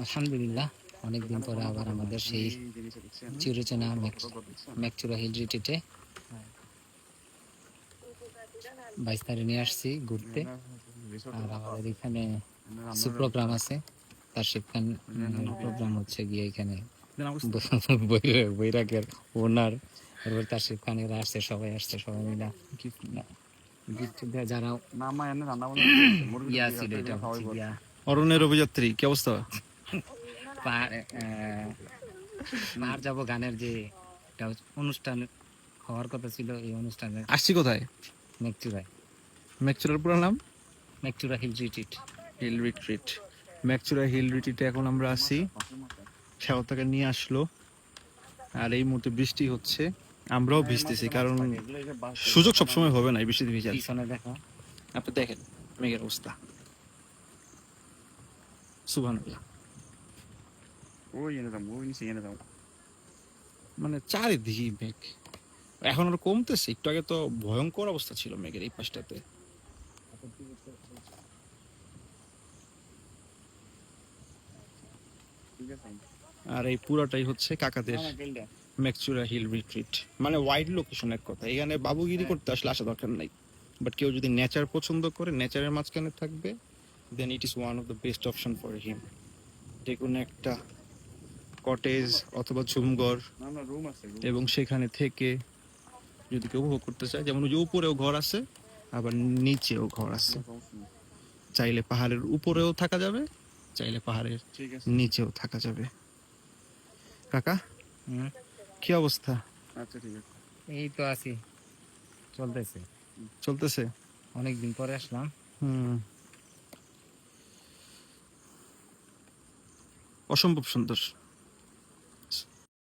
আলহামদুলিল্লাহ, অনেকদিন পরে আবার আমাদের সেই চিরচেনা ম্যাকচুরা হিল রিট্রিটে 22 তারিখ নিয়ে আসছি ঘুরতে। আর আমাদের এখানে কিছু প্রোগ্রাম আছে। তার শিক্ষা প্রোগ্রাম হচ্ছে গিয়ে এখানে বৈরাগের ওনার, তারপর তার শিক্ষানীরা আসছে, সবাই আসছে, সবাই মিলা যারা ইয়া ছিল, এটা হচ্ছে গিয়া অরণ্যের অভিযাত্রী। কি অবস্থা? পাহাড় যাবো গানের যে একটা অনুষ্ঠান হওয়ার কথা ছিল, এই অনুষ্ঠানে আসছি কোথায়? ম্যাকচুরায়। ম্যাকচুরার পুরো নাম? Makchura hill retreat. Hill retreat. Makchura hill রিট্রিটে এখন আমরা আছি। শাওতাকে নিয়ে আসলো, আর এই মুহূর্তে বৃষ্টি হচ্ছে, আমরাও ভিজতেছি, কারণ সুযোগ সবসময় হবে না এই বৃষ্টিতে ভিজার। পিছনে দেখো, আপনি দেখেন মেঘের অবস্থা, সুবহানাল্লাহ। মানে চারিদিকে মেঘ, এখন আর কমতেছে, একটু আগে তো ভয়ঙ্কর অবস্থা ছিল মেঘের এই পাশটাতে। আর এই পুরাটাই হচ্ছে কাকাদের ম্যাকচুরা হিল রিট্রিট। মানে ওয়াইড লোকেশন এক কথা, এখানে বাবুগিরি করতে আসলে আসা দরকার নাই, বাট কেউ যদি নেচার পছন্দ করে, নেচারের মাঝখানে থাকবে, then it is one of the best option for him. যে কোনো একটা কটেজ অথবা ঝুমঘর, এবং সেখানে থেকে যদি কেউ উপভোগ করতে চায়, যেমন ওই যে উপরেও ঘর আছে, আবার নিচেও ঘর আছে। চাইলে পাহাড়ের উপরেও থাকা যাবে, চাইলে পাহাড়ের নিচেও থাকা যাবে। কাকা, কি অবস্থা? আচ্ছা ঠিক আছে, এই তো আছি, চলতেছে চলতেছে। অনেকদিন পরে আসলাম। অসম্ভব সুন্দর।